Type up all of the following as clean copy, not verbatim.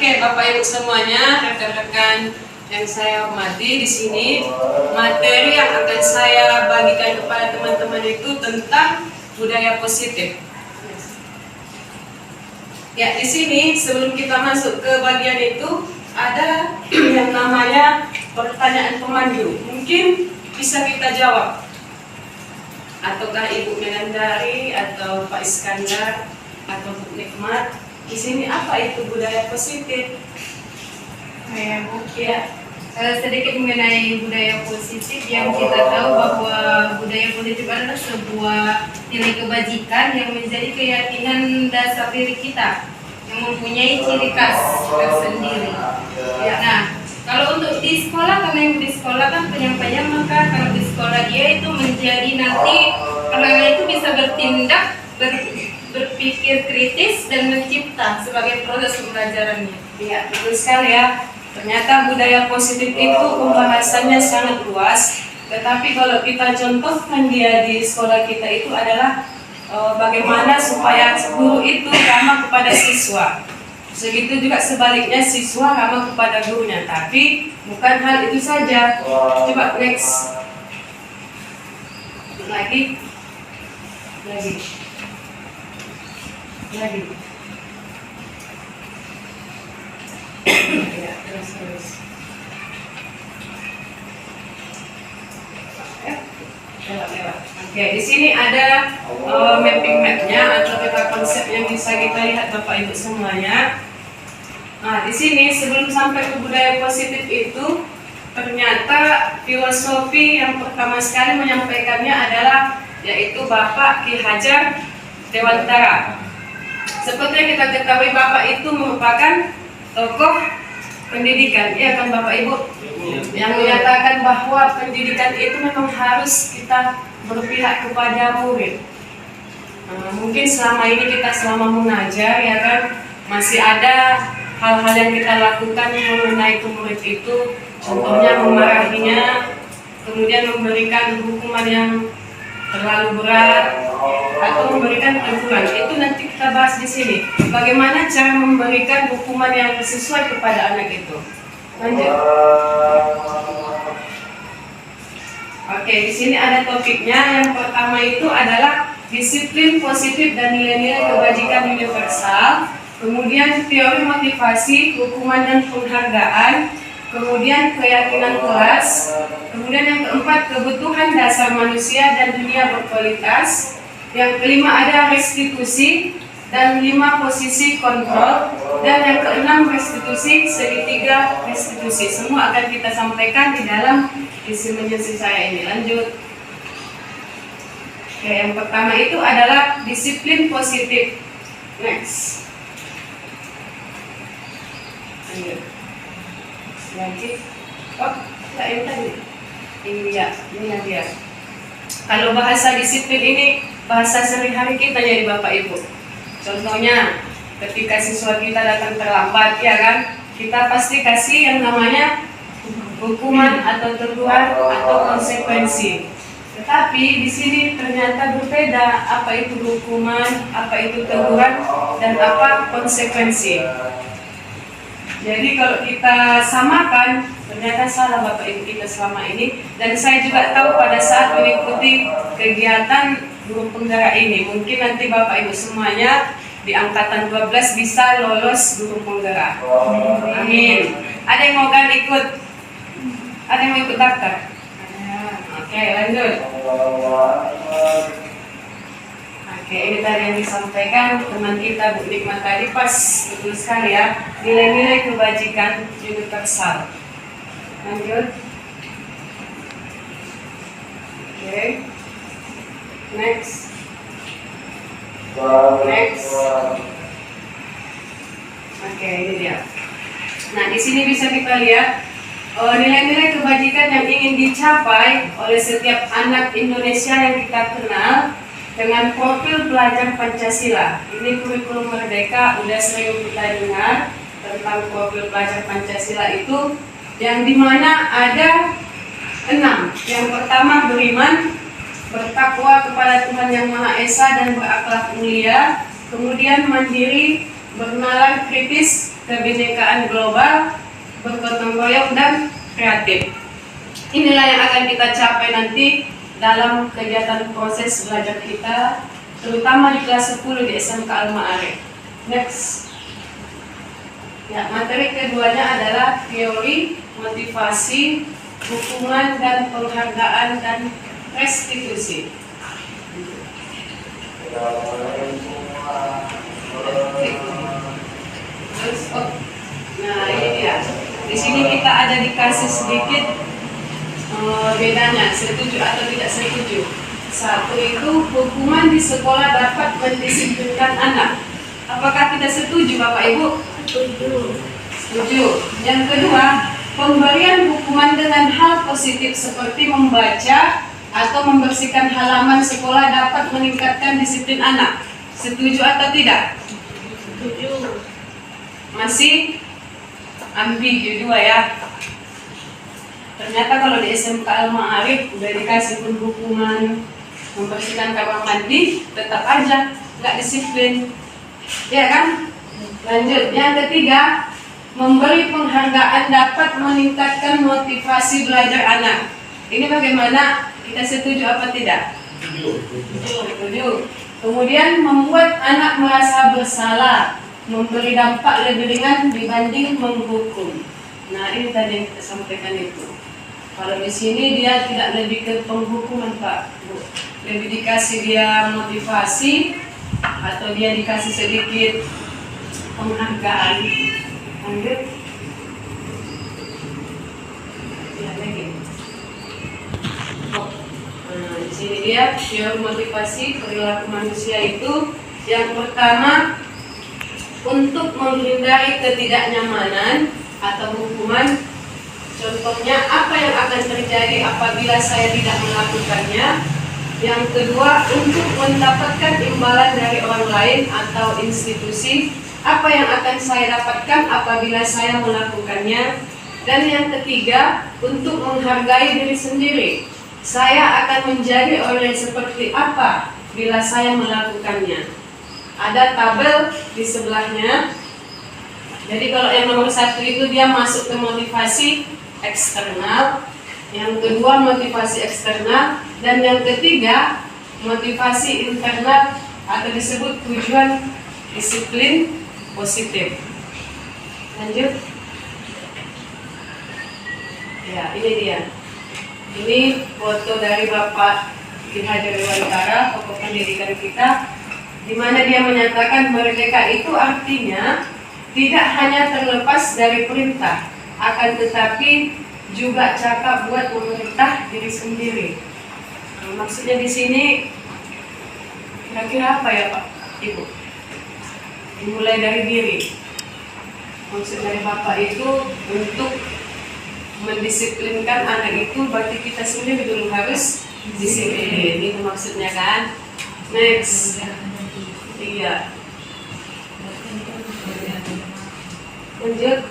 Oke, Bapak Ibu semuanya, rekan-rekan yang saya hormati, di sini materi yang akan saya bagikan kepada teman-teman itu tentang budaya positif. Ya, di sini sebelum kita masuk ke bagian itu ada yang namanya pertanyaan pemandu. Mungkin bisa kita jawab. Ataukah Ibu Menandari atau Pak Iskandar atau Bu Nikmat. Di sini apa itu budaya positif? Ya, Bu. Ya. Sedikit mengenai budaya positif, yang kita tahu bahwa budaya positif adalah sebuah nilai kebajikan yang menjadi keyakinan dasar diri kita yang mempunyai ciri khas tersendiri. Ya. Nah, kalau untuk di sekolah, karena yang di sekolah kan penyampaian, maka kalau di sekolah dia itu menjadi nanti anak-anak itu bisa bertindak, berpikir kritis dan mencipta sebagai proses pembelajarannya. Ya, betul sekali ya. Ternyata budaya positif itu pembahasannya sangat luas. Tetapi kalau kita contohkan dia di sekolah kita itu adalah bagaimana supaya guru itu ramah kepada siswa. Segitu juga sebaliknya siswa ramah kepada gurunya. Tapi bukan hal itu saja. Coba next. Lagi. Ya, terus. Lewat. Oke, di sini ada mapping mapnya atau peta konsep yang bisa kita lihat Bapak Ibu semuanya. Nah, di sini sebelum sampai ke budaya positif itu, ternyata filosofi yang pertama sekali menyampaikannya adalah yaitu Bapak Ki Hajar Dewantara. Seperti yang kita ketahui, Bapak itu merupakan tokoh pendidikan, iya kan Bapak Ibu? Yang menyatakan bahwa pendidikan itu memang harus kita berpihak kepada murid. Mungkin selama ini kita selama mengajar ya kan, masih ada hal-hal yang kita lakukan mengenai murid itu, contohnya memarahinya, kemudian memberikan hukuman yang terlalu berat atau memberikan teguran. Itu nanti kita bahas di sini. Bagaimana cara memberikan hukuman yang sesuai kepada anak itu. Lanjut. Oke, di sini ada topiknya. Yang pertama itu adalah disiplin positif dan nilai-nilai kebajikan universal. Kemudian teori motivasi, hukuman dan penghargaan. Kemudian keyakinan kelas. Kemudian yang keempat, kebutuhan dasar manusia dan dunia berkualitas. Yang kelima ada restitusi, dan 5 posisi kontrol, dan yang keenam restitusi, segitiga restitusi. Semua akan kita sampaikan di dalam isi menyusun saya ini. Lanjut. Oke, yang pertama itu adalah disiplin positif. Next. Lanjut. Lanjut. Oh, enggak ini tadi. Ini dia. Kalau bahasa disiplin ini bahasa sehari-hari kita jadi Bapak Ibu. Contohnya, ketika siswa kita datang terlambat, ya kan, kita pasti kasih yang namanya hukuman atau teguran atau konsekuensi. Tetapi di sini ternyata berbeda, apa itu hukuman, apa itu teguran, dan apa konsekuensi. Jadi kalau kita samakan, ternyata salah Bapak Ibu kita selama ini. Dan saya juga tahu pada saat mengikuti kegiatan guru penggerak ini, mungkin nanti Bapak Ibu semuanya di angkatan 12 bisa lolos guru penggerak. Amin. Ada yang mau kan ikut? Ada yang mau ikut daftar? Oke, lanjut. Oke, ini tadi yang disampaikan teman kita Bu Nikmat tadi, pas betul sekali ya, nilai-nilai kebajikan universal. Lanjut. Oke. Next. Oke, ini dia. Nah, di sini bisa kita lihat nilai-nilai kebajikan yang ingin dicapai oleh setiap anak Indonesia yang kita kenal dengan profil belajar Pancasila. Ini kurikulum Merdeka, udah sering kita dengar tentang profil belajar Pancasila itu, yang dimana ada 6. Yang pertama beriman, bertakwa kepada Tuhan Yang Maha Esa dan berakhlak mulia. Kemudian mandiri, bernalar kritis, kebinekaan global, bergotong royong dan kreatif. Inilah yang akan kita capai nanti dalam kegiatan proses belajar kita, terutama di kelas 10 di SMK Al-Ma'arif. Next. Ya, materi keduanya adalah teori, motivasi, hukuman dan penghargaan dan restitusi. Nah, ini dia. Di sini kita ada dikasih sedikit bedanya, setuju atau tidak setuju. Satu itu hukuman di sekolah dapat mendisiplinkan anak. Apakah kita setuju, Bapak Ibu? Setuju. Setuju. Yang kedua, pemberian hukuman dengan hal positif seperti membaca atau membersihkan halaman sekolah dapat meningkatkan disiplin anak. Setuju atau tidak? Setuju. Masih ambigu dua ya. Ternyata kalau di SMK Al-Ma'arif udah dikasih pun hukuman membersihkan kamar mandi, tetap aja nggak disiplin, ya kan? Lanjut, yang ketiga, memberi penghargaan dapat meningkatkan motivasi belajar anak. Ini bagaimana? Kita setuju apa tidak? Setuju. Kemudian membuat anak merasa bersalah, memberi dampak lebih ringan dibanding menghukum. Nah, ini tadi yang kita sampaikan itu. Kalau di sini dia tidak lebih ke penghukuman, Pak, Bu. Lebih dikasih dia motivasi atau dia dikasih sedikit penghargaan. Lanjut. Ya, lagi. Nah, di sini dia teori motivasi perilaku manusia itu yang pertama untuk menghindari ketidaknyamanan atau hukuman. Contohnya, apa yang akan terjadi apabila saya tidak melakukannya. Yang kedua, untuk mendapatkan imbalan dari orang lain atau institusi. Apa yang akan saya dapatkan apabila saya melakukannya. Dan yang ketiga, untuk menghargai diri sendiri. Saya akan menjadi orang yang seperti apa bila saya melakukannya. Ada tabel di sebelahnya. Jadi kalau yang nomor 1 itu dia masuk ke motivasi eksternal, yang kedua motivasi eksternal, dan yang ketiga motivasi internal atau disebut tujuan disiplin positif. Lanjut. Ya, ini dia. Ini foto dari Bapak Ki Hajar Dewantara, pokok pendidikan kita, di mana dia menyatakan merdeka itu artinya tidak hanya terlepas dari perintah, akan tetapi juga cakap buat memerintah diri sendiri. Nah, maksudnya di sini kira-kira apa ya, Pak, Ibu? Dimulai dari diri. Maksud dari Bapak itu untuk mendisiplinkan anak itu berarti kita sendiri dulu harus disiplin. Itu maksudnya kan? Next. Iya. Lanjut.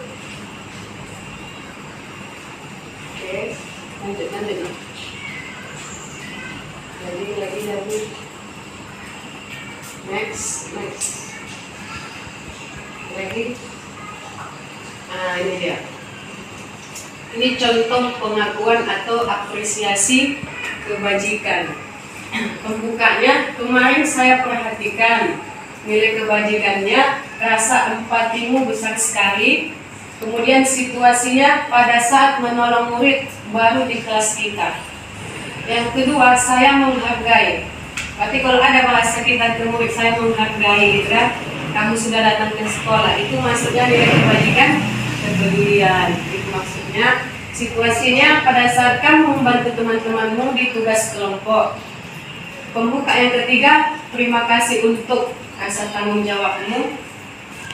Lanjut. Lagi. Next. Lagi. Nah, ini dia. Ini contoh pengakuan atau apresiasi kebajikan. Pembukanya, kemarin saya perhatikan nilai kebajikannya, rasa empatimu besar sekali. Kemudian situasinya pada saat menolong murid baru di kelas kita. Yang kedua, saya menghargai. Berarti kalau ada bahasa kita ke murid, saya menghargai, gitu kan? Kamu sudah datang ke sekolah, itu maksudnya nilai kebajikan, kepedulian. Itu maksudnya. Situasinya pada saat kamu membantu teman-temanmu di tugas kelompok. Pembuka yang ketiga, terima kasih untuk rasa tanggung jawabmu.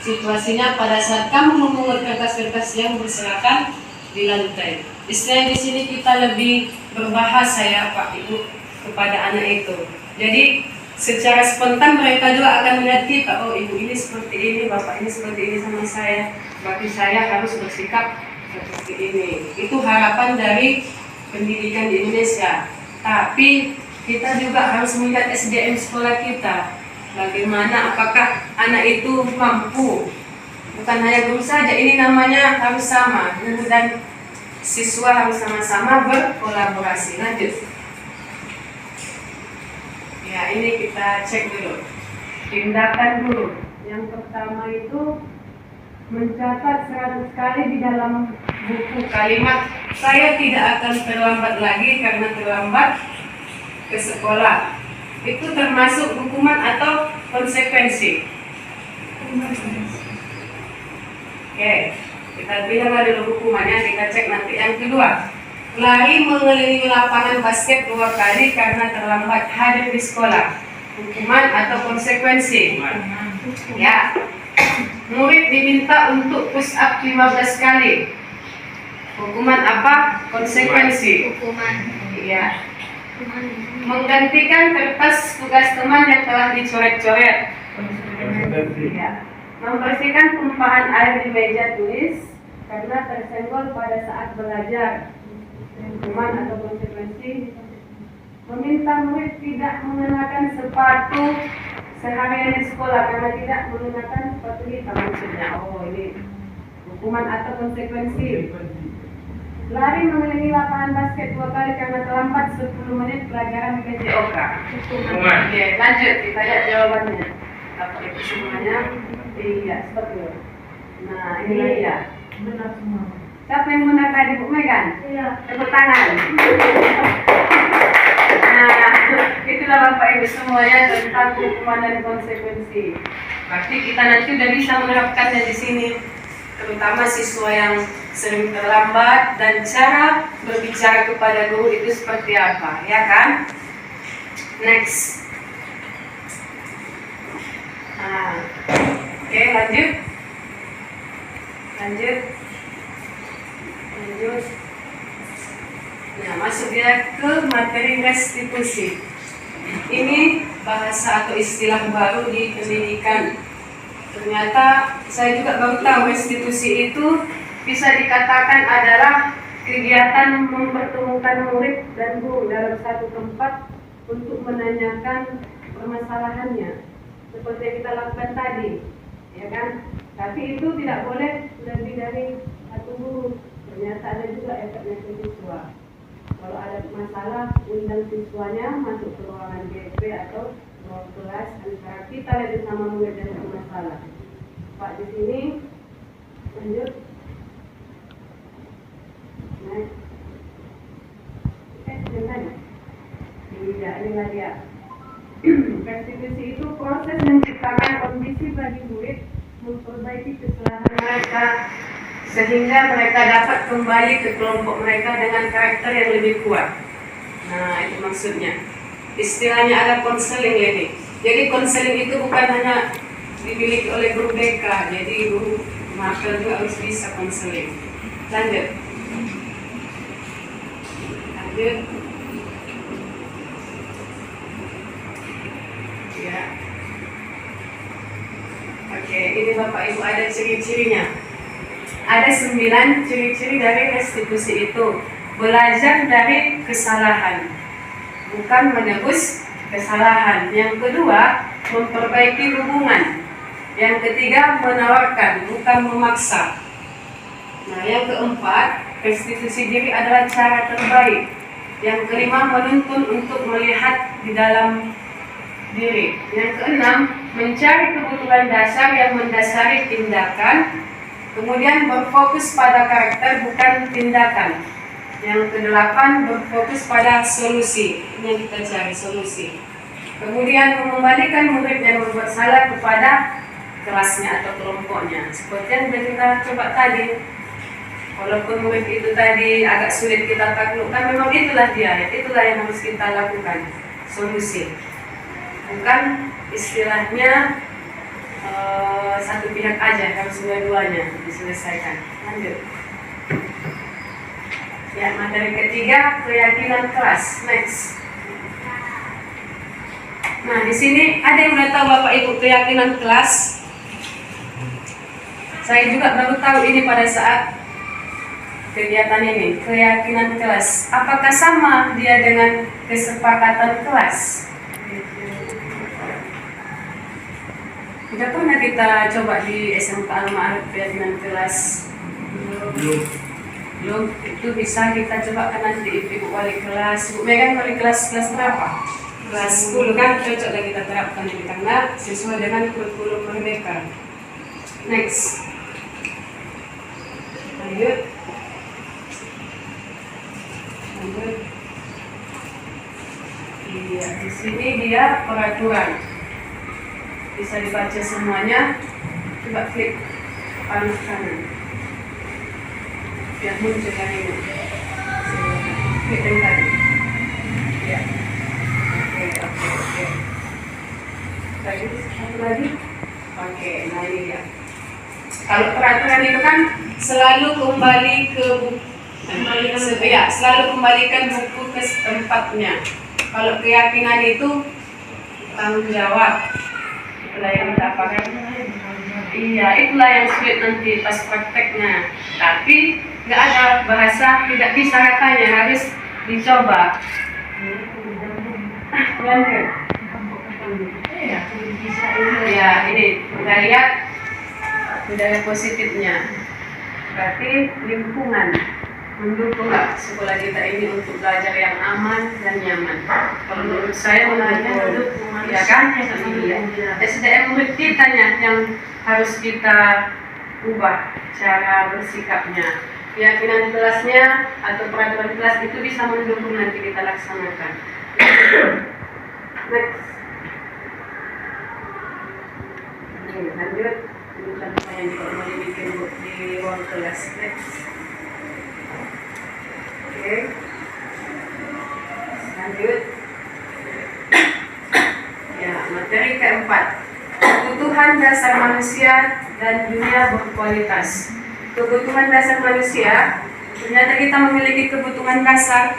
Situasinya pada saat kamu memungut kertas-kertas yang berserakan di lantai. Istilahnya di sini kita lebih berbahasa ya, Pak Ibu, kepada anak itu. Jadi secara spontan mereka juga akan melihat kita, oh ibu ini seperti ini, bapak ini seperti ini sama saya, berarti saya harus bersikap seperti ini. Itu harapan dari pendidikan di Indonesia. Tapi kita juga harus melihat SDM sekolah kita. Bagaimana, apakah anak itu mampu Bukan hanya guru saja, ini namanya harus sama. Guru dan siswa harus sama-sama berkolaborasi. Lanjut. Ya, ini kita cek dulu. Tindakan guru. Yang pertama itu mencatat 100 kali di dalam buku kalimat saya tidak akan terlambat lagi karena terlambat ke sekolah. Itu termasuk hukuman atau konsekuensi? Oke, kita bilang dulu hukumannya, kita cek nanti. Yang kedua, lari mengelilingi lapangan basket 2 kali karena terlambat hadir di sekolah. Hukuman atau konsekuensi? Ya. Murid diminta untuk push up 15 kali. Hukuman apa? Konsekuensi. Hukuman. Iya. Menggantikan kertas tugas teman yang telah dicoret-coret. Ya. Membersihkan tumpahan air di meja tulis karena tersenggol pada saat belajar. Hukuman atau konsekuensi? Meminta murid tidak mengenakan sepatu seharian di sekolah karena tidak menggunakan sepatu hitam maksudnya. Oh, ini hukuman atau konsekuensi. Lari mengelilingi lapangan basket 2 kali karena terlambat 10 menit pelajaran PJOK. Hukuman. Oke, lanjut kita lihat jawabannya. Apa itu semuanya? Iya, seperti itu. Nah, ini ya. Benar semua. Siapa yang benar tadi, Bu Megan? Iya. Tepuk tangan. Nah, itulah Bapak Ibu semuanya tentang hukuman dan konsekuensi. Berarti kita nanti udah bisa menerapkannya di sini, terutama siswa yang sering terlambat dan cara berbicara kepada guru itu seperti apa, ya kan? Next. Nah, oke, lanjut. Nah, masuk dia ke materi restitusi. Ini bahasa atau istilah baru di pendidikan. Ternyata saya juga baru tahu restitusi itu bisa dikatakan adalah kegiatan mempertemukan murid dan guru dalam satu tempat untuk menanyakan permasalahannya. Seperti yang kita lakukan tadi, ya kan? Tapi itu tidak boleh lebih dari satu guru. Ternyata ada juga efeknya ke siswa. Kalau ada masalah, undang siswanya masuk ke ruangan GP atau ruang kelas antara kita lihat sama murid yang bermasalah. Pak di sini, lanjut. Next. Jangan. Inilah dia. Restitusi itu proses menciptakan kondisi bagi murid memperbaiki kesalahan mereka sehingga mereka dapat kembali ke kelompok mereka dengan karakter yang lebih kuat. Nah, itu maksudnya. Istilahnya ada konseling ya nih. Jadi konseling itu bukan hanya dimiliki oleh guru BK, jadi guru Markel juga harus bisa konseling. Lanjut. Ya. Oke, ini Bapak Ibu ada ciri-cirinya. Ada 9 ciri-ciri dari restitusi itu. Belajar dari kesalahan, bukan menebus kesalahan. Yang kedua, memperbaiki hubungan. Yang ketiga, menawarkan, bukan memaksa. Nah, yang keempat, restitusi diri adalah cara terbaik. Yang kelima, menuntun untuk melihat di dalam diri. Yang keenam, mencari kebutuhan dasar yang mendasari tindakan. Kemudian berfokus pada karakter bukan tindakan. Yang kedelapan, berfokus pada solusi. Ini yang kita cari, solusi. Kemudian mengembalikan murid yang berbuat salah kepada kelasnya atau kelompoknya. Seperti yang sudah kita coba tadi. Walaupun murid itu tadi agak sulit kita taklukkan, memang itulah dia, itulah yang harus kita lakukan, solusi. Bukan istilahnya satu pihak aja, harus dua-duanya diselesaikan. Lanjut. Ya, materi ketiga, keyakinan kelas. Next. Nah, di sini ada yang udah tahu Bapak Ibu keyakinan kelas? Saya juga baru tahu ini pada saat kegiatan ini, keyakinan kelas. Apakah sama dia dengan kesepakatan kelas? Tidak pernah kita coba di SMK Al-Ma'arif keyakinan kelas belum. Itu bisa kita coba kan nanti ibu wali kelas. Bu Megan wali kelas berapa? Kelas 10 kan cocok lagi kita terapkan ini karena sesuai dengan kurikulum Merdeka. Next. Lanjut. Iya, di sini dia peraturan. Bisa dibaca semuanya. Coba klik panel kanan. Biar muncul yang ini. Klik yang tadi. Ya. Oke. Tadi satu lagi. Oke, nah ini dia. Kalau peraturan itu kan selalu kembali ke buku. Selalu kembalikan buku ke tempatnya. Kalau keyakinan itu tanggung jawab. Itulah yang kita pakai. Iya, itulah yang sulit nanti pas prakteknya. Tapi nggak ada bahasa, tidak bisa katanya, harus dicoba. Lanjut. Ya, ini kita lihat budaya positifnya. Berarti lingkungan mendukung sekolah kita ini untuk belajar yang aman dan nyaman. Kalau menurut saya mendukung, ya kan? SDM murid kita yang harus kita ubah cara bersikapnya. Keyakinan kelasnya atau peraturan kelas itu bisa mendukung nanti kita laksanakan. Next. Lanjut. Ini contoh yang mau dibikin di ruang kelas. Next. Oke. Lanjut. Ya, materi keempat. Kebutuhan dasar manusia dan dunia berkualitas. Kebutuhan dasar manusia, ternyata kita memiliki kebutuhan dasar.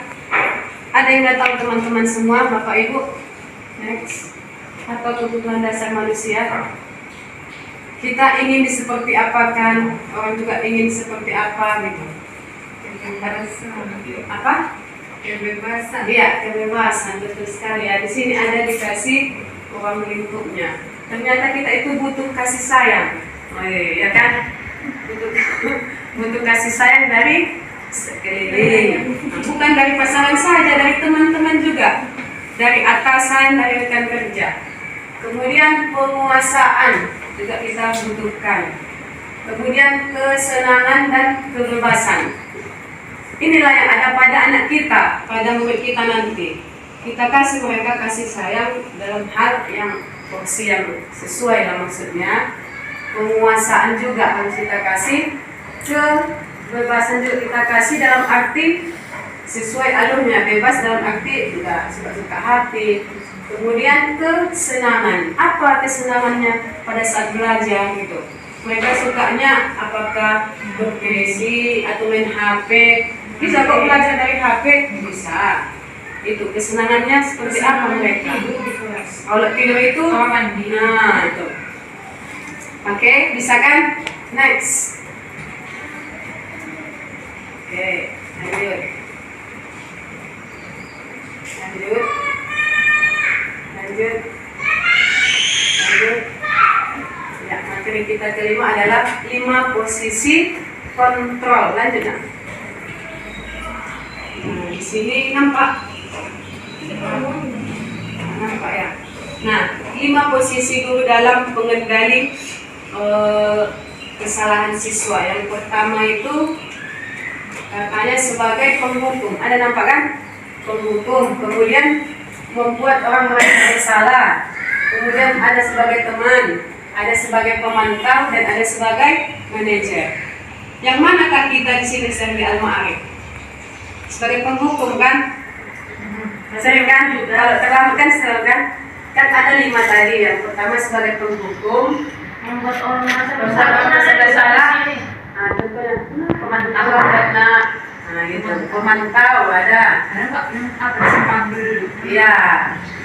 Ada yang nggak tahu teman-teman semua, Bapak Ibu? Next. Apa kebutuhan dasar manusia? Kita ingin seperti apa kan? Orang juga ingin seperti apa gitu. Apa? Kebebasan. Iya, kebebasan, betul sekali. Ya, di sini ada dikasih ruang lingkupnya. Ternyata kita itu butuh kasih sayang. Oh iya, ya kan? Butuh kasih sayang dari sekeliling. Bukan dari pasangan saja, dari teman-teman juga. Dari atasan, dari rekan kerja. Kemudian penguasaan juga kita butuhkan. Kemudian kesenangan dan kebebasan. Inilah yang ada pada anak kita, pada murid kita nanti. Kita kasih mereka kasih sayang dalam hal yang porsi yang sesuai lah maksudnya. Penguasaan juga harus kita kasih. Kebebasan juga kita kasih dalam arti sesuai alurnya. Bebas dalam arti juga suka-suka hati. Kemudian kesenangan. Apa kesenangannya pada saat belajar gitu? Mereka sukanya apakah berpuisi atau main HP? Bisa kok belajar dari HP? Bisa. Itu kesenangannya seperti apa mereka? Kalau tidur itu mandi. Nah, itu. Oke, bisa kan? Next. Oke, lanjut. Ya, materi kita kelima adalah 5 posisi kontrol. Lanjut, nah. Di sini nampak ya. Nah, 5 posisi guru dalam pengendali kesalahan siswa. Yang pertama itu katanya sebagai penghukum. Ada nampak kan? Penghukum. Kemudian membuat orang merasa bersalah. Kemudian ada sebagai teman, ada sebagai pemantau, dan ada sebagai manajer. Yang manakah kita di sini di Al-Ma'arif? Sebagai penghukum kan? Sering kan? Kalau terlambat kan sering kan ada 5 tadi. Yang pertama sebagai penghukum, membuat orang merasa bersalah. Nah, contohnya pemantau gitu. Pemantau ada. Apa sih panggil? Iya.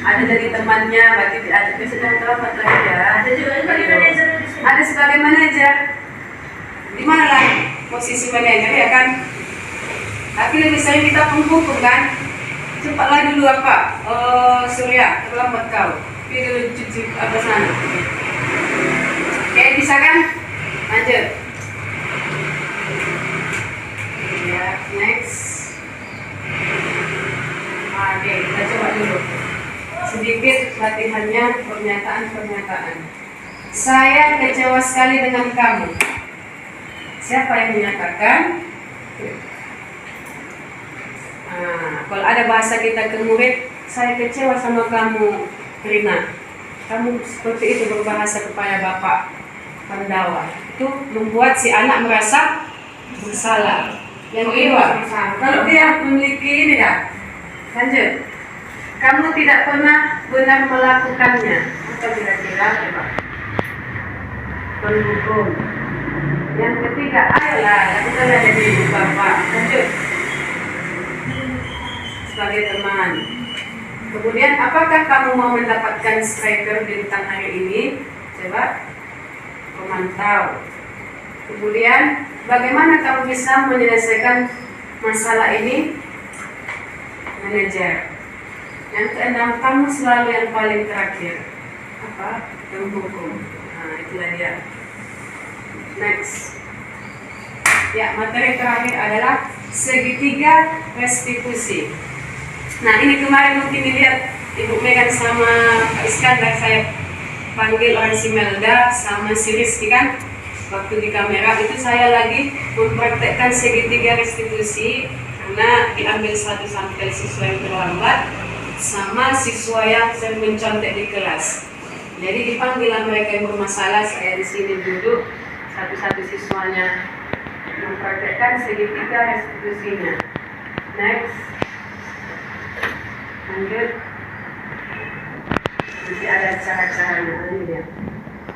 Ada jadi temannya, berarti ada sedang terlambat lagi ya. Ada juga sebagai manajer. Ada sebagai manajer. Di mana lah posisi manajer ya kan? Tapi lebih sering kita penghukum kan? Cepatlah dulu apa? Surya, terlambat kau. Pergi dulu cuci apa sana. bisa kan? Lanjut. Ya, next. Oke, kita coba dulu. Sedikit latihannya, pernyataan-pernyataan. Saya kecewa sekali dengan kamu. Siapa yang menyatakan? Kalau ada bahasa kita ke murid, saya kecewa sama kamu, Rina. Kamu seperti itu berbahasa kepada Bapak Pandawa. Itu membuat si anak merasa bersalah. Yang kedua, kalau dia memiliki ini ya, lanjut. Kamu tidak pernah benar melakukannya. Apa kira-kira, coba? Pendukung. Yang ketiga, ayolah, lakukan ada di Bapak. Lanjut. Sebagai teman. Kemudian, apakah kamu mau mendapatkan striker bintang hari ini? Coba. Pemantau. Kemudian, bagaimana kamu bisa menyelesaikan masalah ini? Manajer. Yang keenam, kamu selalu yang paling terakhir. Apa? Penghukum. Nah, itulah dia. Next. Ya, materi terakhir adalah segitiga restitusi. Nah, ini kemarin mungkin dilihat Ibu Megan sama Pak Iskandar, saya panggil orang si Melda sama si Rizky kan, waktu di kamera itu saya lagi mempraktekkan segitiga restitusi karena diambil satu sampel siswa yang terlambat sama siswa yang sering mencontek di kelas. Jadi dipanggil mereka yang bermasalah, saya di sini duduk, satu-satu siswanya mempraktekkan segitiga restitusinya. Next. Lanjut. Nanti ada cara-caranya. Ini dia.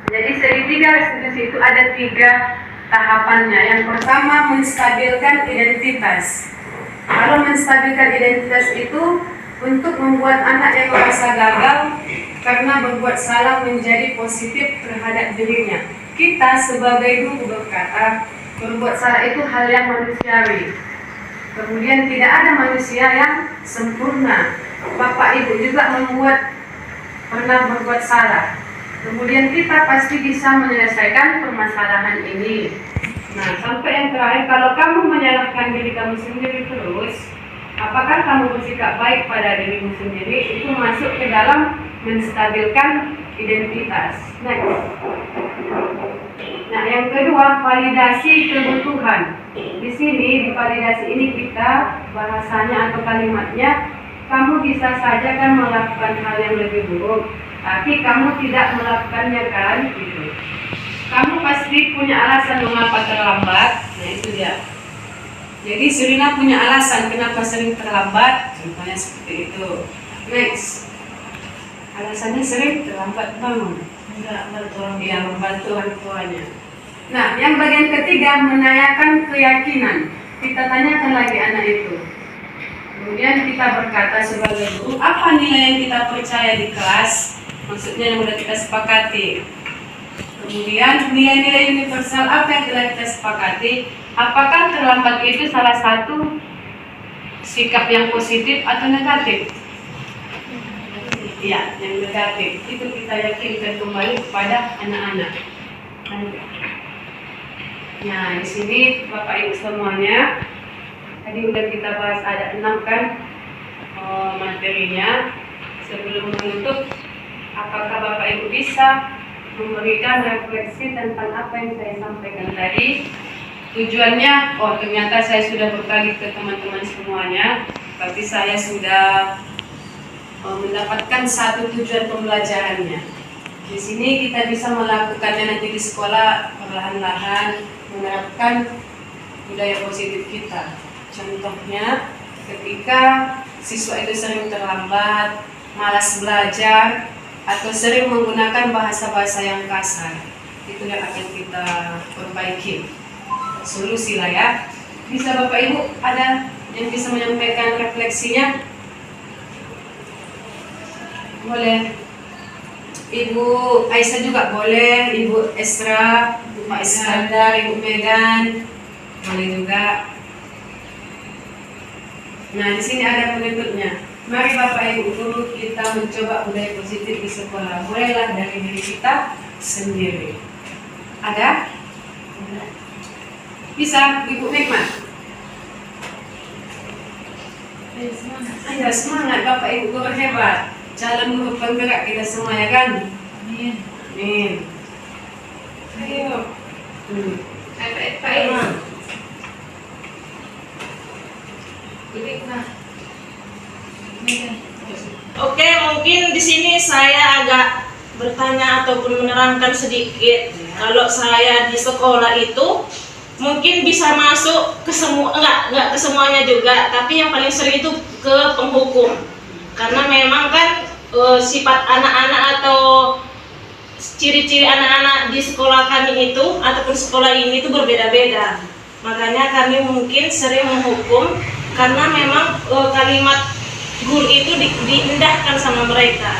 Jadi segitiga restitusi itu ada 3 tahapannya. Yang pertama, menstabilkan identitas. Kalau menstabilkan identitas itu untuk membuat anak yang merasa gagal karena berbuat salah menjadi positif terhadap dirinya. Kita sebagai guru berkata, berbuat salah itu hal yang manusiawi. Kemudian tidak ada manusia yang sempurna. Bapak Ibu juga pernah berbuat salah. Kemudian kita pasti bisa menyelesaikan permasalahan ini. Nah, sampai yang terakhir, kalau kamu menyalahkan diri kamu sendiri terus, apakah kamu bersikap baik pada dirimu sendiri? Itu masuk ke dalam menstabilkan identitas. Next. Nah, yang kedua, validasi kebutuhan. Di sini, di validasi ini kita bahasanya atau kalimatnya, kamu bisa saja kan melakukan hal yang lebih buruk, tapi kamu tidak melakukannya kan, gitu. Kamu pasti punya alasan mengapa terlambat. Nah, itu dia. Jadi Serina punya alasan kenapa sering terlambat, contohnya seperti itu. Next. Alasannya sering terlambat bangun. Enggak membantu orang, ya, membantu orang tuanya. Nah, yang bagian ketiga, menanyakan keyakinan. Kita tanyakan lagi anak itu. Kemudian kita berkata sebagai guru, apa nilai yang kita percaya di kelas? Maksudnya yang sudah kita sepakati. Kemudian nilai-nilai universal apa yang telah kita sepakati? Apakah terlambat itu salah satu sikap yang positif atau negatif? Ya, yang negatif. Itu kita yakinkan kembali kepada anak-anak. Nah, di sini Bapak Ibu semuanya, tadi udah kita bahas ada 6 kan materinya. Sebelum menutup, apakah Bapak Ibu bisa memberikan refleksi tentang apa yang saya sampaikan tadi? Tujuannya, ternyata saya sudah berbagi ke teman-teman semuanya, tapi saya sudah mendapatkan satu tujuan pembelajarannya. Di sini kita bisa melakukannya nanti di sekolah perlahan-lahan, menerapkan budaya positif kita. Contohnya, ketika siswa itu sering terlambat, malas belajar, atau sering menggunakan bahasa-bahasa yang kasar, itu yang akan kita perbaiki. Solusi lah ya. Bisa Bapak Ibu ada yang bisa menyampaikan refleksinya? Boleh. Ibu Aisyah juga boleh, Ibu Esra, Pak Iskandar, Ibu Megan, boleh juga. Nah, di sini ada penutupnya. Mari Bapak Ibu guru kita mencoba budaya positif di sekolah. Mulailah dari diri kita sendiri. Ada? Bisa, Ibu Hikmat? Ayo semangat Bapak Ibu guru hebat. Jalan guru penggerak kita semua ya kan? Amin. Amin. Ayo. Baik. Oke, mungkin di sini saya agak bertanya ataupun menerangkan sedikit. Kalau saya di sekolah itu mungkin bisa masuk ke semua, enggak ke semuanya juga, tapi yang paling sering itu ke penghukum. Karena memang kan sifat anak-anak atau ciri-ciri anak-anak di sekolah kami itu ataupun sekolah ini itu berbeda-beda. Makanya kami mungkin sering menghukum karena memang kalimat guru itu diindahkan sama mereka.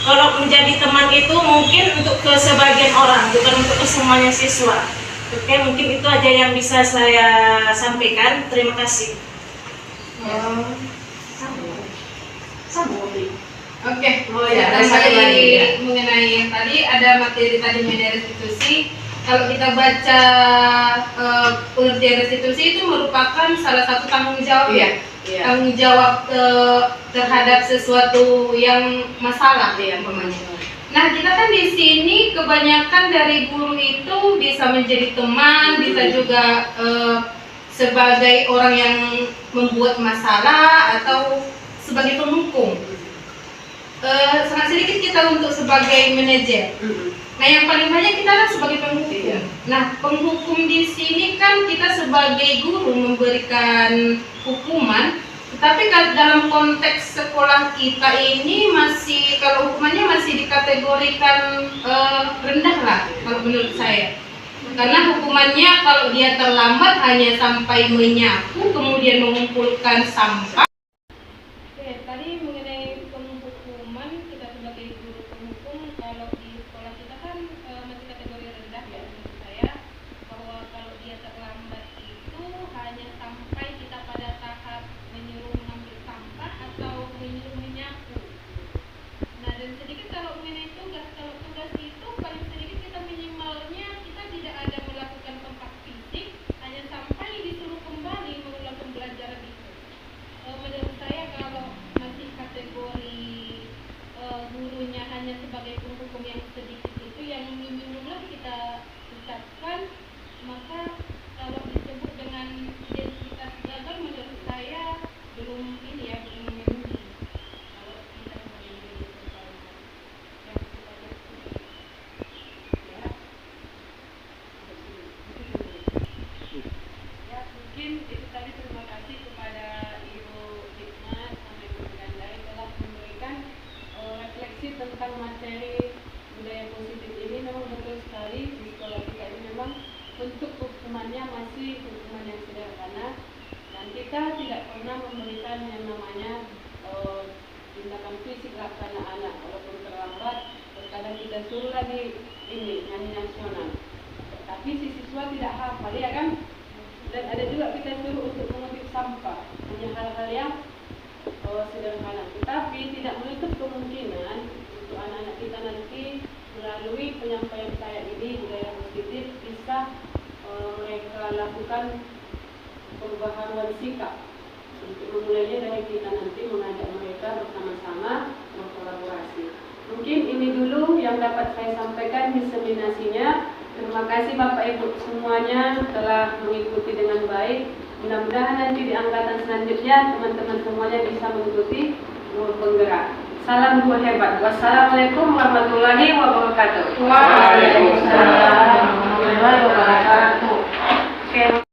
Kalau menjadi teman itu mungkin untuk ke sebagian orang, bukan untuk ke semuanya siswa. Oke, mungkin itu aja yang bisa saya sampaikan. Terima kasih. Oke, Oh ya, ada kita satu lagi ya. mengenai yang tadi ada materi tadi mengenai restitusi. Kalau kita baca pengertian restitusi itu merupakan salah satu tanggung jawab Iya, iya. tanggung jawab terhadap sesuatu yang masalah Iya. umpamanya. Nah, kita kan di sini kebanyakan dari guru itu bisa menjadi teman, bisa juga sebagai orang yang membuat masalah atau sebagai penghukum. Sangat sedikit kita untuk sebagai manajer. Nah, yang paling banyak kita kan sebagai penghukum. Iya. Nah, penghukum di sini kan kita sebagai guru memberikan hukuman, tetapi dalam konteks sekolah kita ini masih, kalau hukumannya masih dikategorikan rendah lah kalau menurut saya. Karena hukumannya kalau dia terlambat hanya sampai menyapu kemudian mengumpulkan sampah. Oke, tadi mengenai penghukuman, kita sebagai guru penghukum kalau di sekolah kita kan masih kategori rendah ya menurut saya, bahwa kalau dia terlambat itu hanya sampai kita pada tahap menyuruh mengambil sampah atau menyuruh menyapu. Nah, dan sedikit kalau mengenai tugas, kalau tugas itu paling sedikit kita minimalnya kita tidak ada melakukan kontak fisik, hanya sampai disuruh kembali mengulang pembelajaran itu. Menurut saya kalau masih kategori gurunya hanya sebagai penghukum yang sedikit itu yang minimum lah kita ucapkan, maka kalau disebut dengan identitas gagal menurut saya belum ini ya, belum memenuhi. Kalau kita sebagai guru sekolah yang sifatnya seperti ya. Ya, mungkin itu tadi terima kasih kepada Ibu Hikmat sama Ibu Gandai telah memberikan refleksi tentang materi budaya positif ini. Memang betul sekali di sekolah kita ini memang bentuk hukumannya masih hukuman yang sederhana dan kita tidak pernah memberikan yang namanya tindakan fisik kepada anak-anak. Walaupun terlambat, terkadang kita suruh lagi ini nyanyi nasional, tapi si siswa tidak hafal ya kan. Dan ada juga kita suruh untuk mengambil sampah, hanya hal-hal yang sederhana. Tetapi tidak menutup kemungkinan untuk anak-anak kita nanti melalui penyampaian saya ini budaya positif bisa mereka lakukan perubahan sikap. Untuk memulainya dari kita nanti mengajak mereka bersama-sama berkolaborasi. Mungkin ini dulu yang dapat saya sampaikan diseminasinya. Terima kasih Bapak Ibu semuanya telah mengikuti dengan baik. Mudah-mudahan nanti di angkatan selanjutnya teman-teman semuanya bisa mengikuti guru penggerak. Salam guru hebat. Wassalamualaikum warahmatullahi wabarakatuh. Waalaikumsalam warahmatullahi wabarakatuh. Oke.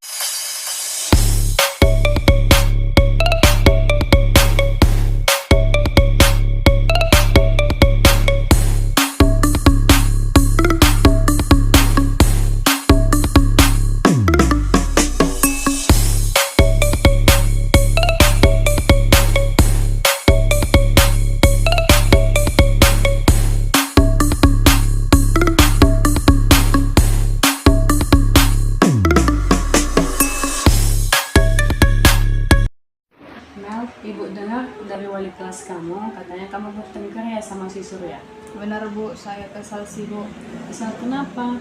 Mel, Ibu dengar dari wali kelas kamu, katanya kamu bertengkar ya sama si Surya. Benar Bu, saya kesal sih Bu. Kesal kenapa?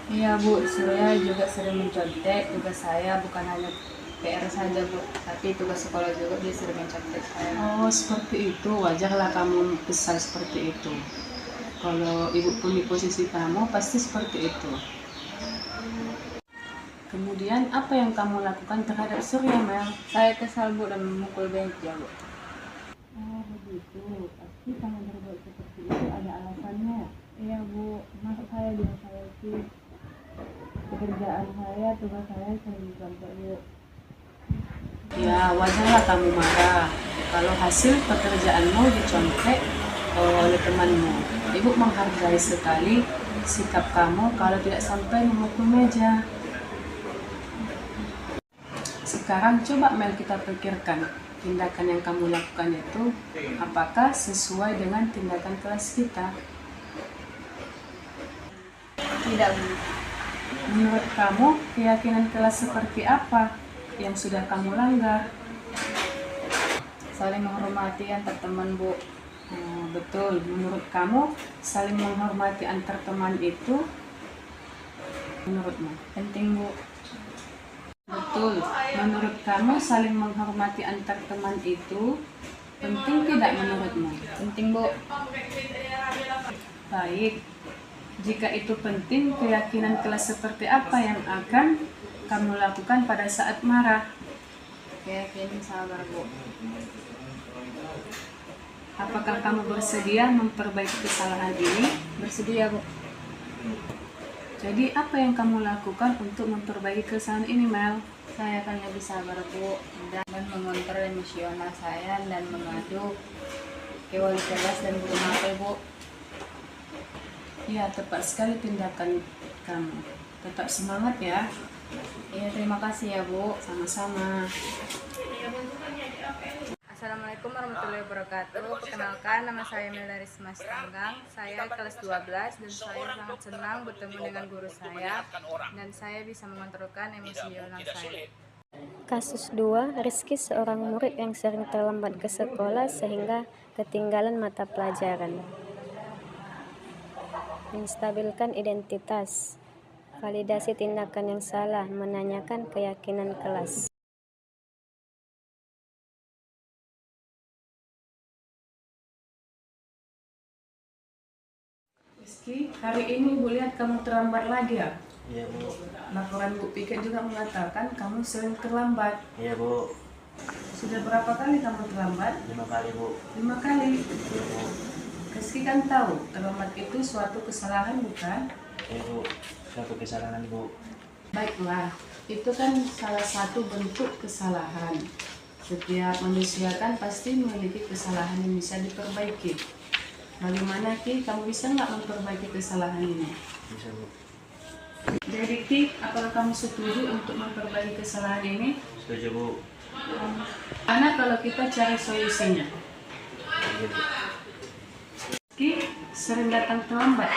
Iya Bu, saya juga sering mencontek. Tugas saya bukan hanya PR saja Bu, tapi tugas sekolah juga dia sering mencontek saya. Oh, seperti itu. Wajarlah kamu kesal seperti itu. Kalau ibu pun di posisi kamu, pasti seperti itu. Kemudian, apa yang kamu lakukan terhadap Surya, Mel? Saya kesal Bu dan memukul meja Bu. Oh, begitu. Pasti kamu berbuat seperti itu ada alasannya. Iya Bu, maksud saya dia saya sih pekerjaan saya, tugas saya sering mencontek Bu. Ya, wajarlah kamu marah kalau hasil pekerjaanmu dicontek oleh temanmu. Ibu menghargai sekali sikap kamu kalau tidak sampai memukul meja. Sekarang coba Mel kita pikirkan, tindakan yang kamu lakukan itu apakah sesuai dengan tindakan kelas kita? Tidak Bu. Menurut kamu, keyakinan kelas seperti apa yang sudah kamu langgar? Saling menghormati antar teman Bu. Betul, menurut kamu saling menghormati antar teman itu menurutmu? Penting Bu. Betul, menurut kamu saling menghormati antar teman itu penting tidak menurutmu? Penting Bu. Baik, jika itu penting, keyakinan kelas seperti apa yang akan kamu lakukan pada saat marah? Keyakinan sabar Bu. Apakah kamu bersedia memperbaiki kesalahan ini? Bersedia Bu. Jadi apa yang kamu lakukan untuk memperbaiki kesalahan ini, Mel? Saya akan lebih sabar Bu dan mengontrol emosional saya dan mengadu ke wali kelas dan guru mapel Bu. Ya, tepat sekali tindakan kamu. Tetap semangat ya. Iya, terima kasih ya Bu. Sama-sama. Assalamualaikum warahmatullahi wabarakatuh. Perkenalkan, nama saya Meldaris Mas Tanggang. Saya kelas 12 dan saya sangat senang bertemu dengan guru saya dan saya bisa mengontrolkan emosional saya. Kasus 2, Rizky seorang murid yang sering terlambat ke sekolah sehingga ketinggalan mata pelajaran. Menstabilkan identitas. Validasi tindakan yang salah, menanyakan keyakinan kelas. Rizky, hari ini Ibu lihat kamu terlambat lagi ya? Iya Bu. Laporan Bu Piket juga mengatakan kamu sering terlambat. Iya Bu. Sudah berapa kali kamu terlambat? 5 kali Bu. 5 kali. Iya Bu. Rizky kan tahu, terlambat itu suatu kesalahan bukan? Iya Bu. Suatu kesalahan Bu. Baiklah, itu kan salah satu bentuk kesalahan. Setiap manusia kan pasti memiliki kesalahan yang bisa diperbaiki. Bagaimana Ki, kamu bisa nggak memperbaiki kesalahan ini? Bisa Bu. Jadi Ki, apakah kamu setuju untuk memperbaiki kesalahan ini? Setuju Bu. Karena kalau kita cari solusinya. Iya Bu. Ki, sering datang terlambat.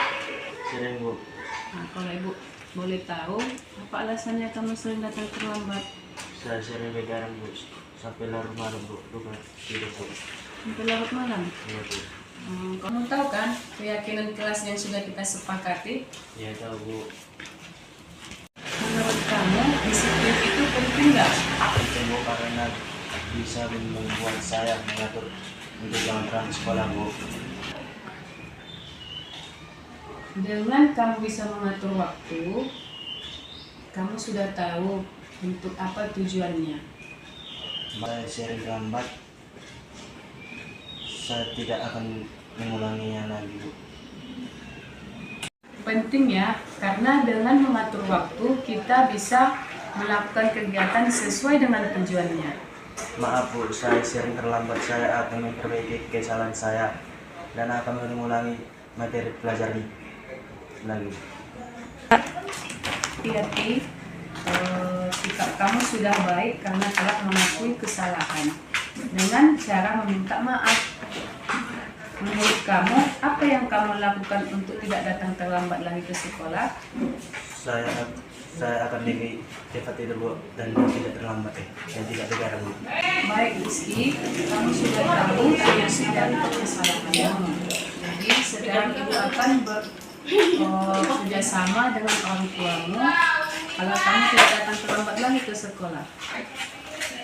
Sering Bu. Nah, kalau Ibu boleh tahu, apa alasannya kamu sering datang terlambat? Saya sering begadang Bu. Sampai larut malam Bu. Lupa tidur Bu. Sampai larut malam. Iya Bu. Kamu tahu kan keyakinan kelas yang sudah kita sepakati? Iya tahu Bu. Menurut kamu disiplin itu penting nggak? Penting Bu karena bisa membuat saya mengatur untuk jangan terlambat sekolah Bu. Dengan kamu bisa mengatur waktu, kamu sudah tahu untuk apa tujuannya. Saya sering terlambat. Saya tidak akan mengulanginya lagi Bu. Penting ya, karena dengan mengatur waktu kita bisa melakukan kegiatan sesuai dengan tujuannya. Maaf Bu, saya sering terlambat. Saya akan memperbaiki kesalahan saya dan akan mengulangi materi pelajaran lagi. Iya Ki, sikap kamu sudah baik karena telah mengakui kesalahan dengan cara meminta maaf. Menurut kamu, apa yang kamu lakukan untuk tidak datang terlambat lagi ke sekolah? Saya akan lebih cepat tidur Bu dan tidak terlambat dan tidak begadang Bu. Baik Rizky, kamu sudah tahu yang dari kesalahanmu. Jadi sekarang Ibu akan kerjasama dengan orang tuamu kalau kamu tidak datang terlambat lagi ke sekolah.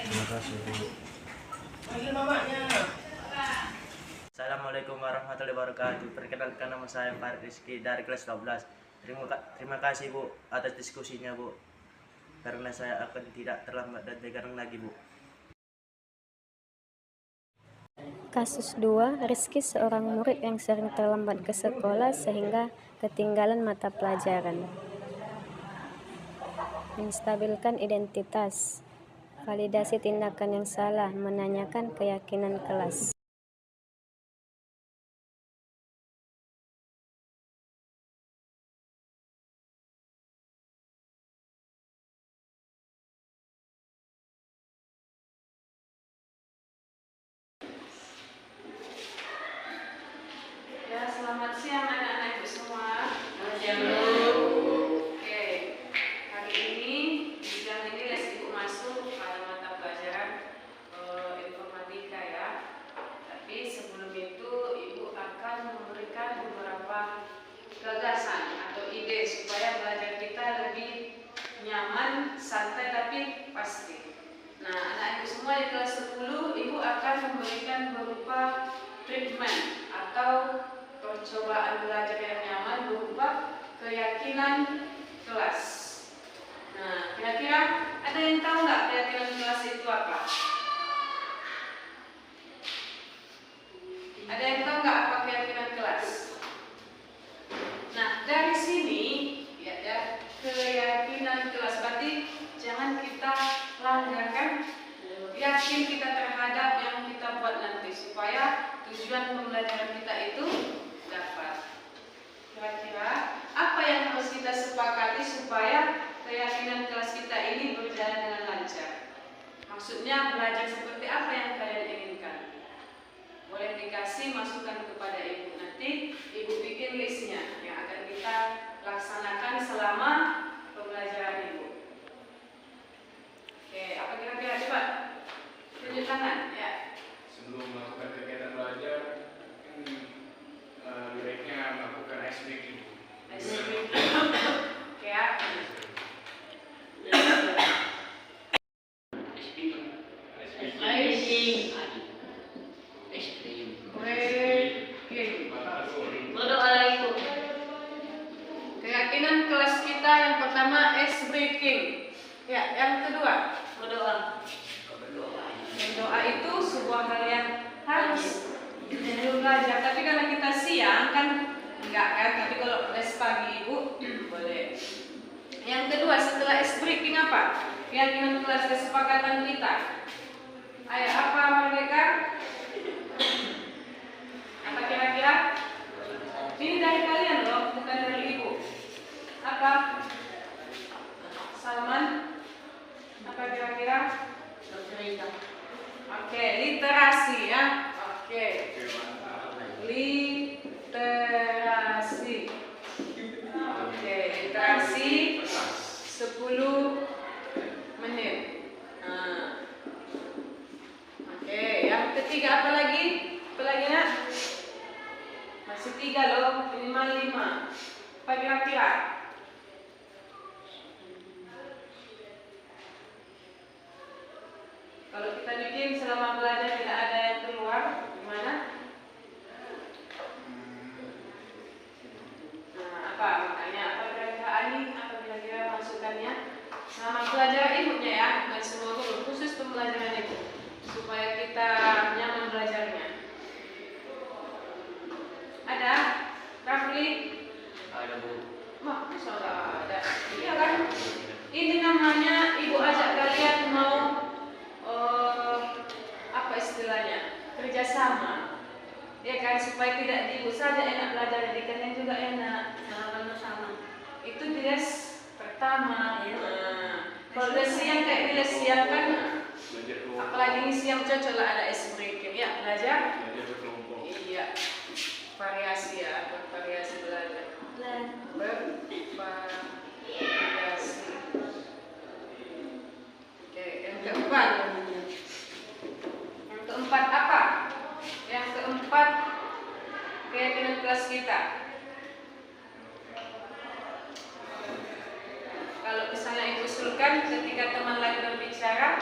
Terima kasih, Bu. Assalamualaikum warahmatullahi wabarakatuh. Perkenalkan, nama saya Farid Rizky dari kelas 12. Terima kasih, Bu, atas diskusinya, Bu. Karena saya akan tidak terlambat dan terkadang lagi, Bu. Kasus 2, Rizky seorang murid yang sering terlambat ke sekolah sehingga ketinggalan mata pelajaran. Menstabilkan identitas. Validasi tindakan yang salah, menanyakan keyakinan kelas. Ya, selamat siang anak-anak ibu semua. Oke, hari ini di siang ini les ibu masuk pada mata pelajaran informatika ya. Tapi sebelum itu ibu akan memberikan beberapa gagasan atau ide supaya belajar kita lebih nyaman, santai tapi pasti. Nah, anak ibu semua di kelas 10 ibu akan memberikan berupa treatment atau percobaan belajar yang nyaman berupa keyakinan kelas. Nah, kira-kira ada yang tahu nggak keyakinan kelas itu apa? Ada yang tahu nggak apa keyakinan kelas? Nah, dari sini ya keyakinan kelas berarti jangan kita langgar kan? Yakin kita terhadap yang kita buat nanti supaya tujuan pembelajaran kita itu dapat. Kira-kira apa yang harus kita sepakati supaya keyakinan kelas kita ini berjalan dengan lancar? Maksudnya belajar seperti apa yang kalian inginkan? Boleh dikasih masukan kepada ibu. Nanti ibu bikin listnya yang akan kita laksanakan selama pembelajaran ibu. Oke, apa kira-kira? Coba tunjuk tangan ya. Sebelum melakukan kegiatan belajar, baiknya melakukan ice breaking. Ice breaking. Oke ya. Berdoa lagi, Bu. Keyakinan kelas kita yang pertama ice breaking. Ya, yang kedua Berdoa. berdoa itu sebuah hal yang harus belajar. Tapi karena kita siang kan enggak kan. Tapi kalau les pagi ibu boleh. Yang kedua setelah ice breaking apa? Keyakinan kelas kesepakatan kita. Ayo apa mereka? Apa kira-kira? Ini dari kalian loh, bukan dari ibu. Apa? Salman? Apa kira-kira? Oke, literasi ya. Oke. Literasi. Oke, literasi 10 menit. Nah. Oke, yang ketiga apa lagi? Apa lagi nak? Masih 3 loh, minimal 5. Apa kira-kira? Kalau kita bikin selama belajar tidak ada yang keluar, gimana? Nah, apa makanya? Apa kira-kira Ani? Apa kira-kira masukannya? Selama belajar ibunya ya, bukan semua guru, khusus pembelajaran ibu, supaya kita nyaman belajarnya. Ada? Rafli? Ada, Bu. Wah, sudah ada. Iya kan? Ini namanya ibu ajak kalian mau apa istilahnya? Kerjasama. Ya kan, supaya tidak ibu saja enak belajar, jadi kalian juga enak. Kalau sama. Itu di les pertama. Nah, kalau les siang kayak di les siang kan, Belajar kelompok. apalagi ini siang cocok lah ada ice breaking ya belajar. Belajar berkelompok. Iya, variasi ya, bervariasi belajar. Bervariasi. Oke, yang keempat. Yang keempat apa? Yang keempat keyakinan kelas kita. masukkan ketika teman lagi berbicara.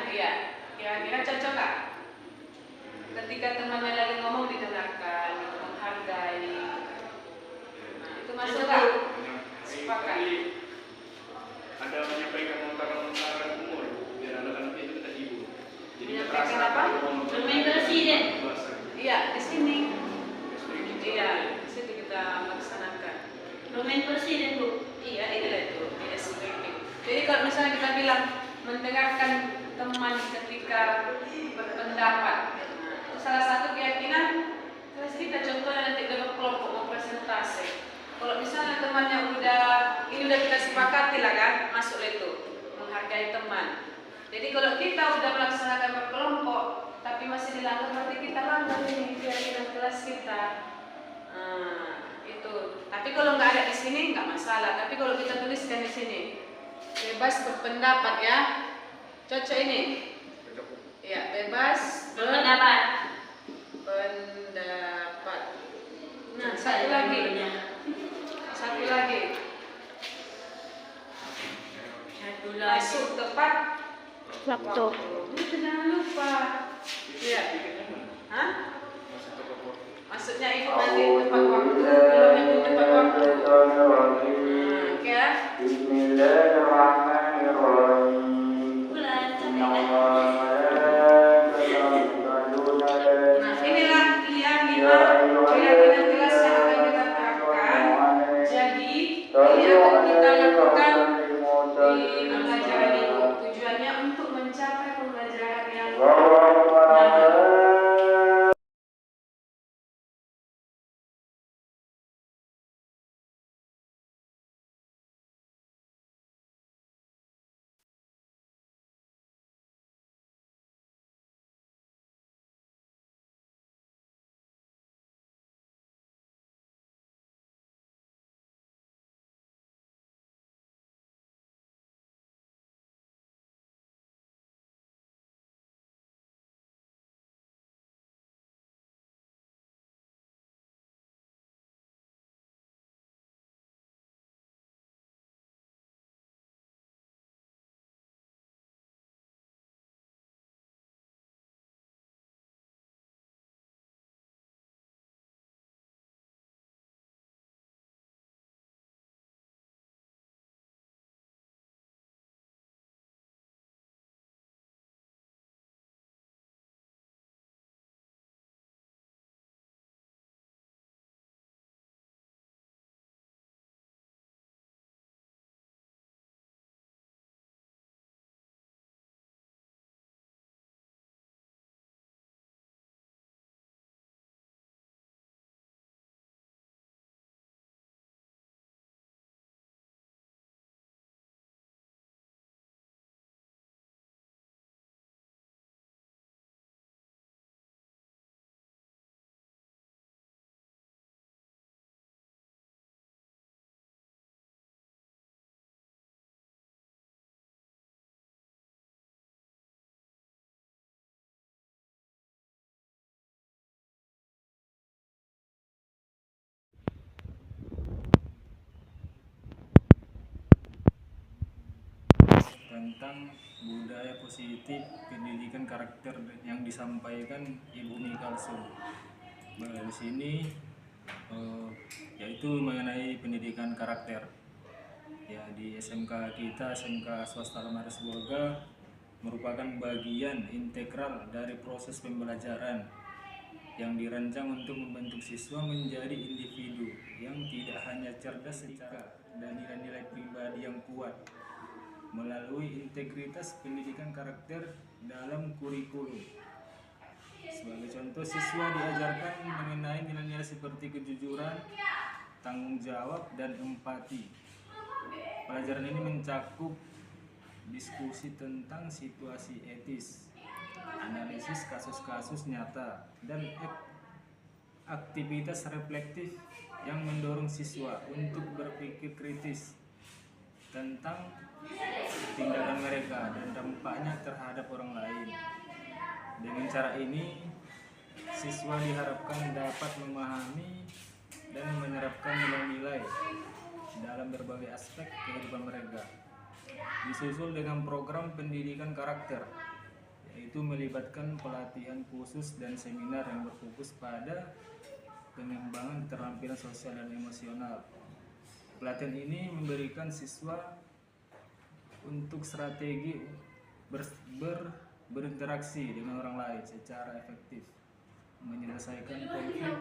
Iya, kira-kira cocok nggak? Ketika temannya lagi ngomong didengarkan, gitu, menghargai. Nah, itu masuk nggak? Sepakat. Ada menyampaikan lontaran-lontaran umur biar anak-anak itu terhibur. Jadi Menyampaikan apa? Bermain presiden. Iya, di sini. Iya, di situ kita laksanakan. Bermain presiden, Bu. Iya, inilah itu tidak seperti. Jadi kalau misalnya kita bilang mendengarkan teman ketika berpendapat, nah, itu salah satu keyakinan. Terus kita contohnya nanti dalam kelompok mau presentasi. Kalau misalnya temannya ini udah kita sepakati lah kan, masuk itu menghargai teman. Jadi kalau kita udah melaksanakan berkelompok, tapi masih dilanggar, berarti kita langgar ini keyakinan kelas kita. Nah, itu. Tapi kalau nggak ada di sini nggak masalah. Tapi kalau kita tuliskan di sini, bebas berpendapat ya, cocok ini. Ya, bebas Berpendapat. pendapat. Nah, satu lagi. Masuk tepat Waktu. Jangan lupa. Iya. Hah? Maksudnya ikut nanti tepat waktu. Kalau ikut tepat waktu. Oke ya. Nah, inilah dia 5 keyakinan kelas yang akan kita terapkan. Jadi, ini akan kita lakukan di pembelajaran ini. Tujuannya untuk mencapai pembelajaran yang nyaman. Tentang budaya positif pendidikan karakter yang disampaikan Ibu Mikalsum. Di sini yaitu mengenai pendidikan karakter. Ya, di SMK kita, SMK Swasta Lemari Sibolga, merupakan bagian integral dari proses pembelajaran yang dirancang untuk membentuk siswa menjadi individu yang tidak hanya cerdas secara dan nilai-nilai pribadi yang kuat melalui integritas pendidikan karakter dalam kurikulum. Sebagai contoh, siswa diajarkan mengenai nilai-nilai seperti kejujuran, tanggung jawab, dan empati. Pelajaran ini mencakup diskusi tentang situasi etis, analisis kasus-kasus nyata, dan aktivitas reflektif yang mendorong siswa untuk berpikir kritis tentang tindakan mereka dan dampaknya terhadap orang lain. Dengan cara ini, siswa diharapkan dapat memahami dan menerapkan nilai-nilai dalam berbagai aspek kehidupan mereka, disusul dengan program pendidikan karakter, yaitu melibatkan pelatihan khusus dan seminar yang berfokus pada pengembangan keterampilan sosial dan emosional. Pelatihan ini memberikan siswa untuk strategi berinteraksi dengan orang lain secara efektif, menyelesaikan konflik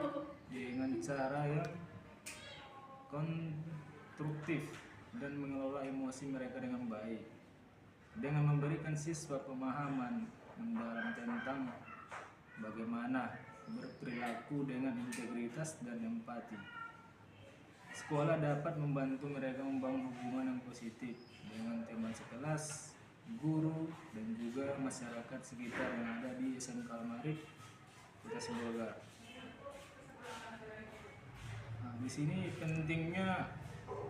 dengan cara yang konstruktif, dan mengelola emosi mereka dengan baik, dengan memberikan siswa pemahaman mendalam tentang bagaimana berperilaku dengan integritas dan empati. Sekolah dapat membantu mereka membangun hubungan yang positif dengan teman sekelas, guru, dan juga masyarakat sekitar yang ada di SMK Al-Ma'arif Kota Sibolga. Nah, di sini pentingnya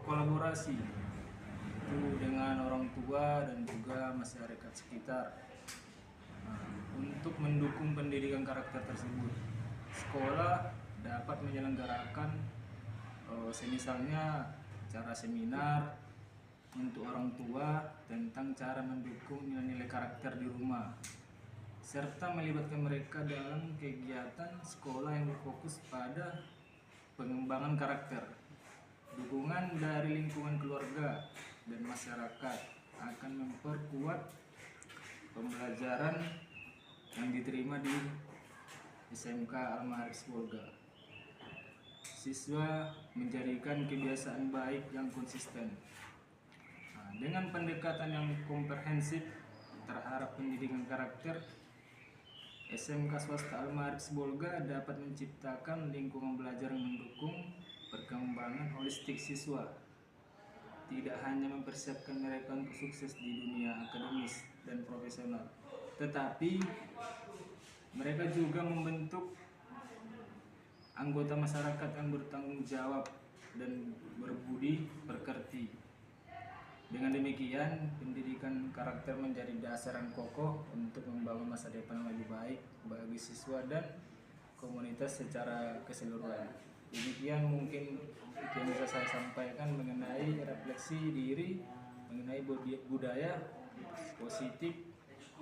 kolaborasi itu dengan orang tua dan juga masyarakat sekitar untuk mendukung pendidikan karakter tersebut. Sekolah dapat menyelenggarakan misalnya cara seminar untuk orang tua tentang cara mendukung nilai-nilai karakter di rumah, serta melibatkan mereka dalam kegiatan sekolah yang berfokus pada pengembangan karakter. Dukungan dari lingkungan keluarga dan masyarakat akan memperkuat pembelajaran yang diterima di SMK Al-Ma'arif Sibolga. Siswa menjadikan kebiasaan baik yang konsisten. Nah, dengan pendekatan yang komprehensif terhadap pendidikan karakter, SMK swasta Al-Ma'arif Sibolga dapat menciptakan lingkungan belajar yang mendukung perkembangan holistik siswa, tidak hanya mempersiapkan mereka untuk sukses di dunia akademis dan profesional, tetapi mereka juga membentuk anggota masyarakat yang bertanggung jawab dan berbudi pekerti. Dengan demikian, pendidikan karakter menjadi dasar yang kokoh untuk membangun masa depan yang lebih baik bagi siswa dan komunitas secara keseluruhan. Demikian mungkin yang bisa saya sampaikan mengenai refleksi diri, mengenai budaya positif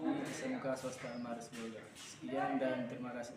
di SMK Swasta Al-Ma'arif Sibolga. Sekian dan terima kasih.